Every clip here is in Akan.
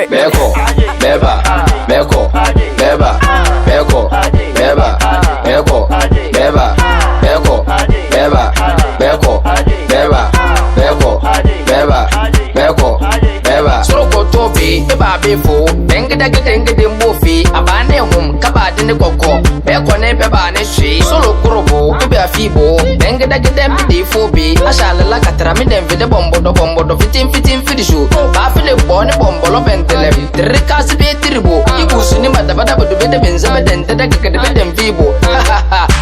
Beko, beba, beko, beba, beko, beba, beko, beba, beko, beba, beko, beba, beko, beba, beko, beba. Soko topi, beba befo, bengda gengde mbofi, abane hum, kabade ne koko, beko ne beba ne shi, solo kurobo, beba fibo, bengda gede mbi fobi, ashala la katra mi dem vide bombo do fitin fidishu, ba file bone bombo lo bentele, trikasi be tribo, ibusu ni madabada bodo bede benza bedente da gede bedem fibo,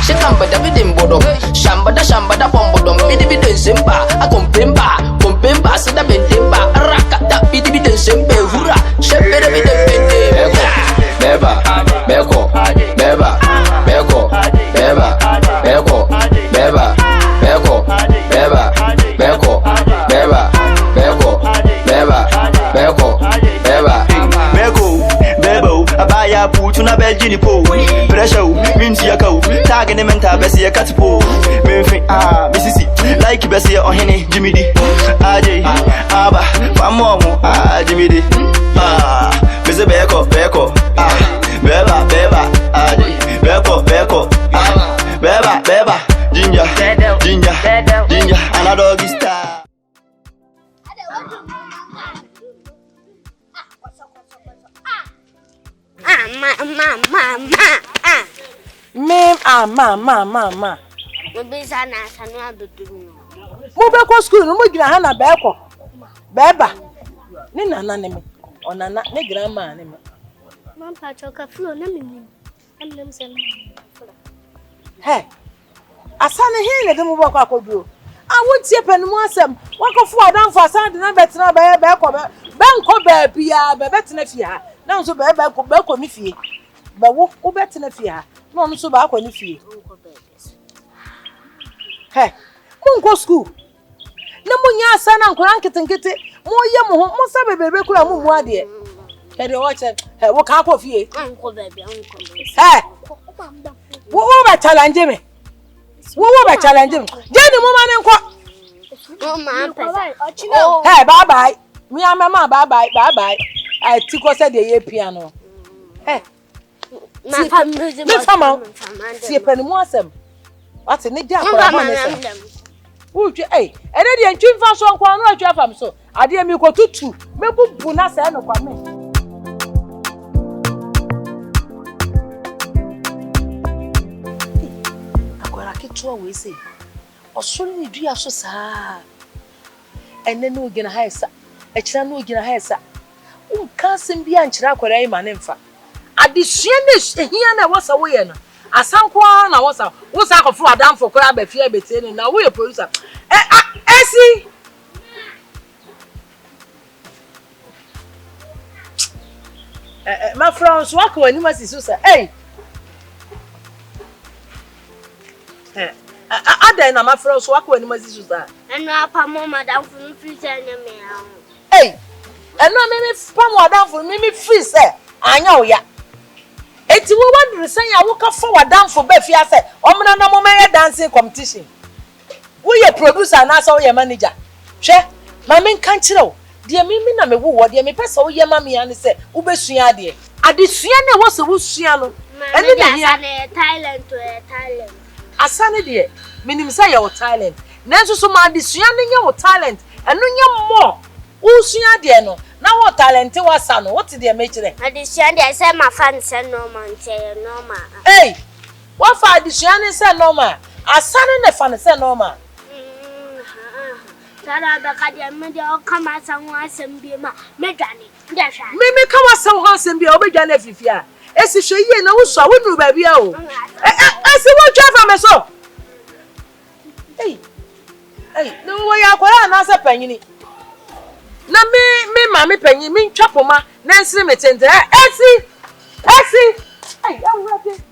shekamba da bedem bodo, shambada bombo dom bide zemba, kompemba sada bentemba, rakata bide zembe hura, shepere bide bende, beba, beko, beba, beko, beba, beko, beba, beko, beba, beko, beba, beko, beba, beko, beba. Beko, bebo, abaya putu na beljini po. Pressure, minti yakau, tag in the mental besi ya katipo. Menfi, misisi, like besi ya ohene, Jimmy D. Aje, aba, famomo, Jimmy D. Mese beko, beba, aje, beko, beba, ginger, another doggy star. Mama. Mobisa na sanwa bedu. Mo be ko school no mo gina ha na be ko. Beba. Ni nana ne me. Onana ne grandma ne me. Mam pa choka flow na me. Amnem sem. Hey. Asane he le de mo ba ko bi o. Awontie panu mo asem. Wakofo adanfo asane na betina be ko be nko ba bia be betina fi ha. Na nso be ko ni fie. Ba wo betina fi ha. Na on so ba ko ni fie. Hey, munko school. Na munya asana nkora nkete mo ye mo ho mo sabe bebe kura mo mu ade. He de watch he wo ka ko fie. Anko baby, anko. Hey. Wo ba challenge me. Wo ba challenge me. Jeni mo ma ne nko. Oh ma pesa. Hey, bye bye. Me and mama bye. I tiko said the ye piano. Hey. Na family me fama. See penu mo asem. What in the jack or a would you, eh? And then you dream for some one right from so. I dear me go to two. Maybe Punas and no comment. I got a kid to always say, or soon we do so sad. And then we're gonna hire a channel gonna hire sir. Oh, can't be anchor, I man in fact. At the shinish, here I was away. Asankwa na wosa ko fu Adanko ko aba fie betie na wo ye producer. Esi my friends wako wani masisu sa ada na my friends wako wani masisu sa eno apa mo madam fu free say nya me awo eno me pa mo Adanko me free say anya oya eti wo wadru say ya wo ka fa Adanko ba fia say omna na mo me dancing competition wo ye producer na so ye manager hwe ma me kan kire de mimi na me wo de me pese wo ye ma me an se wo besua de adesua na wo se wo sua no ene na hia na Thailand to Thailand asane de minim say your talent nanso so ma adesua na nya wo talent eno nya mo wo sua de no na wo talent wasa no what de me kire adesua de say ma fan say normal say normal wo fa adesua ne say normal asane ne fa ne say normal Tara baka dia me dia o kama san ho asem bi ma me dwane nda hwa me kama san ho asem bi o be dwane afifia esi hweye na wo so wo nu ba bia o esi wo twa fa me so no wo ya kwara na asa panyini na me ma me panyi me ntwapoma na nsire me tente esi awurade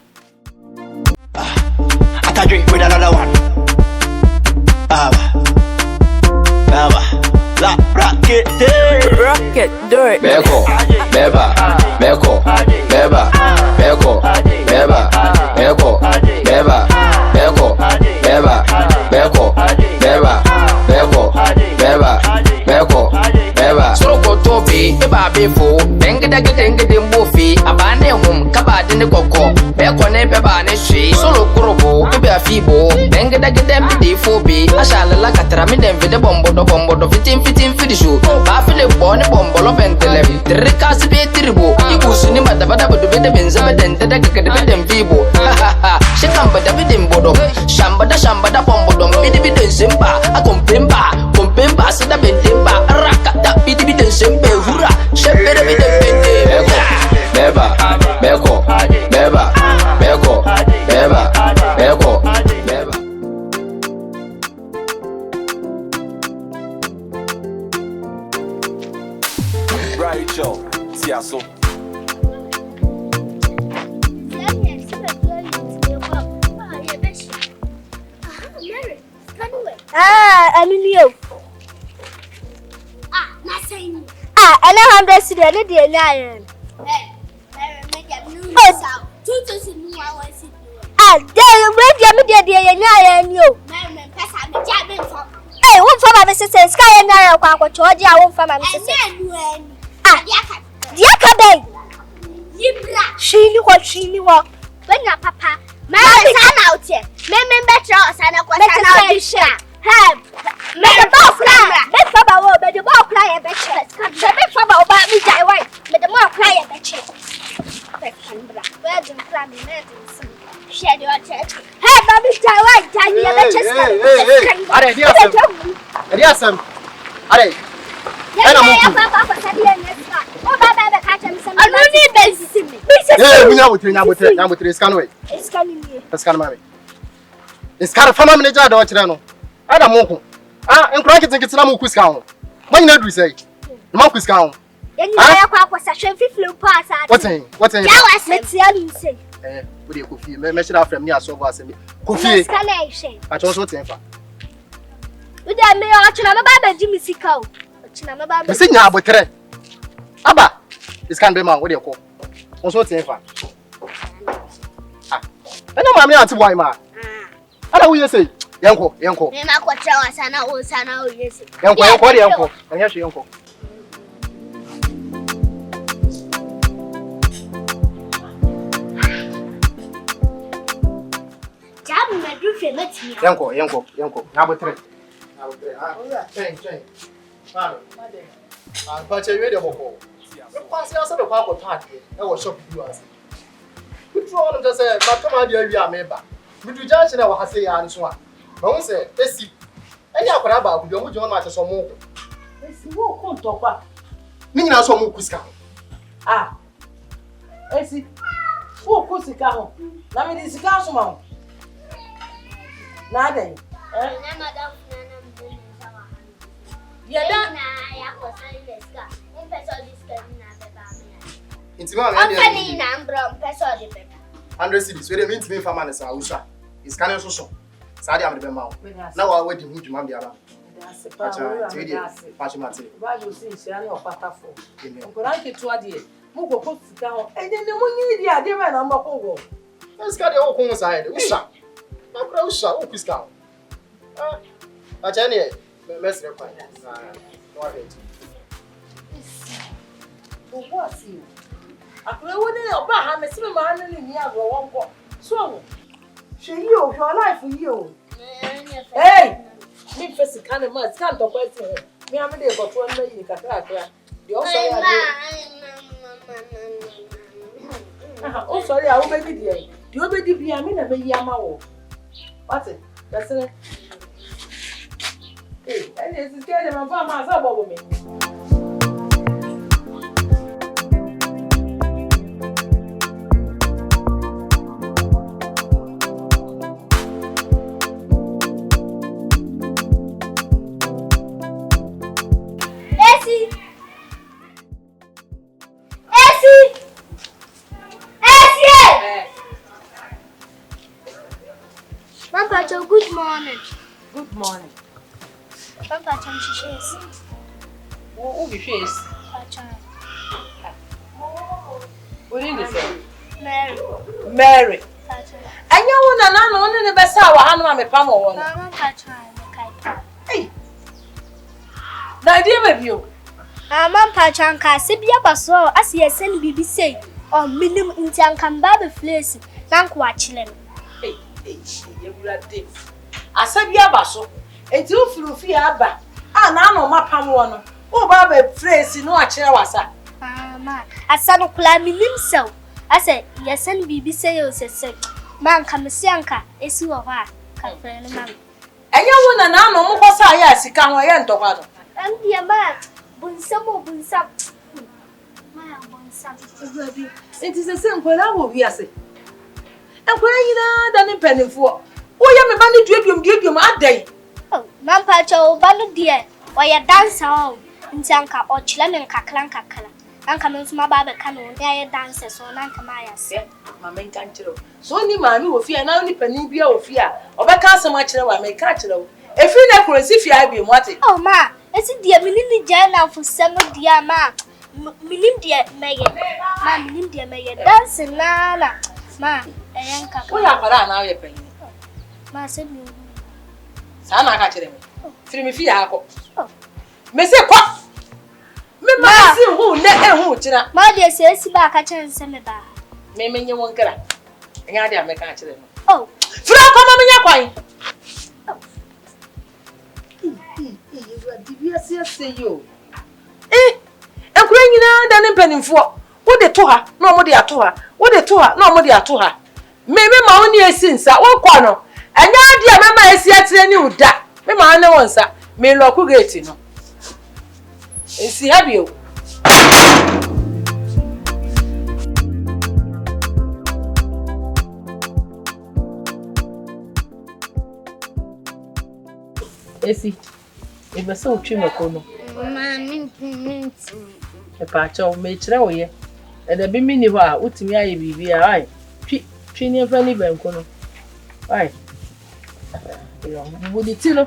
Atadre with another one. La rocket do it. Beko, beba, beko, beba, beko, beba, beko, beba, beko, beba, beko, beba, beko, beba, beko, beba. Soko tobi, beba befo, dengda mbofi, abane hum, kabade ne koko, beko ne beba ne shi, solo kurobo, beba fibo, dengda befo bi, ashala la katara mi den vide bombo do fitin fidishu, ba file bone bombo lo bentele, trikasi be tribo, ibusu ni madabada bodo bede benza beden deda gagade beden fibo, shekamba da beden bodo, shambada bombo dom, biden simba, kompemba, sada bendemba, rakata biden simbe, hura, shepere biden bende, beba, beko, beba, beko, beba, beko, beba. Rachel, Siaso. Emilio. Nothing. And 100 cedis, any day, lion. Hey, one for my sister, Sky and I are Georgia, one for my sister. Diakabe. She what? When your papa, my son out here. Men better, son of what I make a ball cry. Make Papa, but the ball cry a betcher. Make Papa about me, die white, but the more cry a betcher. Where do you plan the medicine? Shed your church. Hey, Bobby, die white, die a betcher. Are you some? Are you? Papa, oh, Baba, catch him some. I don't need me. Hey, we are scanway. It's coming here. It's kind of family manager. Adamonko. En kranke tinke na mo kuska ho. Man na du say. No kuska ho. Then you kwa kwa sahwe fiflu pass ati. What thing? Ya was metia lu say. We dey Kofi. Me shira afrem ni aso go asem. Kofi. Skala ehwe. A cho so tin fa. We dey me o chuna me ba ba ji misika o. Chuna me ba ba. Me se nya abotre. Aba. This can be man we dey ko. On so tin fa. Ena ma me ati boy ma. Ada wo say. Yanko. Me ma kwa trawa sana o yesi. Yanko. Anya shi yanko. Jabu me du fe matimi. Yanko. Na botre. Chen. Ba che we de boko. Kwa se asa be kwa ko park e wo shop du ase. Kutu on just say ma kama dia wi ameba. Bidu janche na wa hase ya nso a. Don't say, Essie. Any akwara ba ku bi omo jono ma che so mo. esi wo ko ntokwa Ni nyina so mo kuska. esi Who could see Camo? Now, it is Castle. Nothing. Yeah, that. Into my Company number, person. 100 cities. Where they mean to be for man is Ausha. It's kind of so. Sadi am the mouth. Now I wait to who you man be around. That's a Pachimati. Bible says, "You are not pataful." But I get to a dear. Mugo put down, and then the money, the idea, man, I'm not over. Let's get the whole home side. Usha. I'm Usha. Oh, please come. But anyway, let's reply. Go ahead. What's you? I wouldn't know about how much man in the other one. So, she you, your life for you. Hey! Me first kind of must can't talk with me. Me, I'm there for 1 million. The also, oh, sorry, I will make it here. Do you already be a minute? Yamao. What's it? That's it. Hey, and it's getting my farmers about me. Good morning. Good morning. Papa, she's. Who is she? What is it? Mary. Mary. And you want to know the best hour. I'm a pamo. Hey. The idea of you. I'm Pachanka, Sibia Basso, as you send BBC or minimum in Tiankamba place. Thank watching. Hey, you will have this. I said, Yabaso, a two flew fiaba. And I know my pamono. Oh, Baba, phrase, no, a chair was a. I said, climbing himself. I said, yes, and BBC said, Man, come, Sianka, is you of her. And you want to know more, yes, you can't wait to water. And dear man, Bunsamo, Bunsam. It is the same when I will be a say. And where you are done in penny for. Oh, you have a bandit, you day. Oh, Mampacho, Banu dear, or your dancer home in Tanka or Chileman Kaklanka color. And come to my barber canoe, there dances or Nankamaya said, Mamma can't tell. So any man who fear now only penny or fear, or back so much I may catch it. If you never if you have been wanted. Oh, ma, it's a dear Millie Jana for some dear ma. Milim dear Megan, my Milim dear Megan, dancing Nana, ma, a young couple. We are now your penny. Ma said, Sana catch them. Free me fear. Missy Quack. Mamma, who let who, Tina. My dear says, back at chance and about. Maybe you won't get and I dare make catch them. Oh, Frank, come on, say you. Eh, and when you know, then in penny for what they to her, no more they are to her. What they to her, no more they are to her. Maybe my own year since I won't corner. And now, dear mamma is yet a new da. Me man no one, sir. Me local gate, you know. Is he have you? Esi, if I saw Chima Kono. A patch of mature away. And a bimini wa, Utimi, I be I. Trini of any bankono. Why? Would it tell?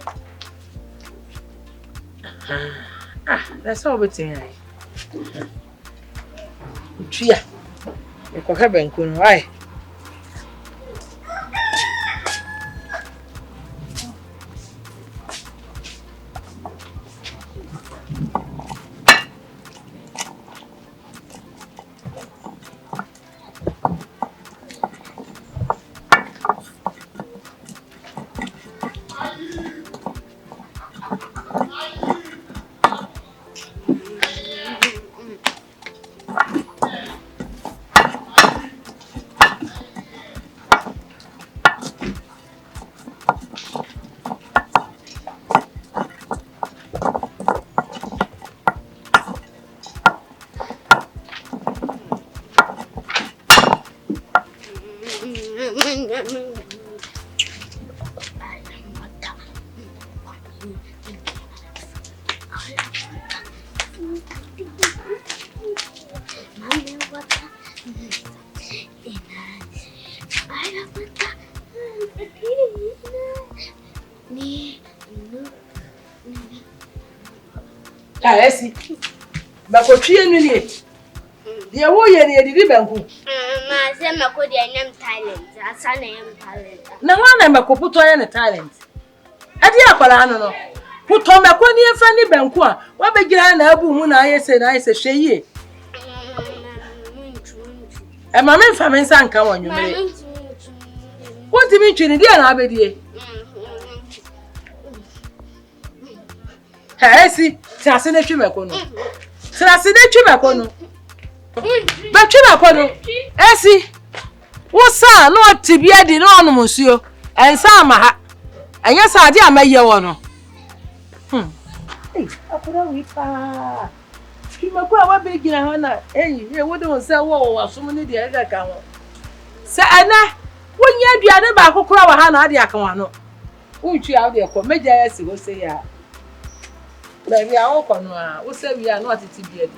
That's all it's in. Chia, you could have been cool, right? Esi. Bakotwie nu ni. Ye wo ye ni edidi banku. Ma se makodi enyam talent. Asa na yam talent. Na wana makoputo ye ne talent. Ade akwala no no. Puto makoni efa ni banku a, wa begira na abu mu na ayese hweye. E ma me fa me nsa nka wonwumere. What do you mean dia na abedie? Esi, tirase na twi makono. Tirase na twi makono. Ba twi makono. Esi. Wo sa no tibia di no onum nsuo. Ensa ama ha. Enya sa ade amaye wo no. Akura wi pa. Twi makwa wa be gina ho na. Ye wo de won sa wo wasom ni de ega ka ho. Sa ana wonya aduane ba akokora wa ha na ade aka wa no. Untwi ade ko meja ya si wo se ya. Na mi awon kono a wo se wi a no atiti bia di.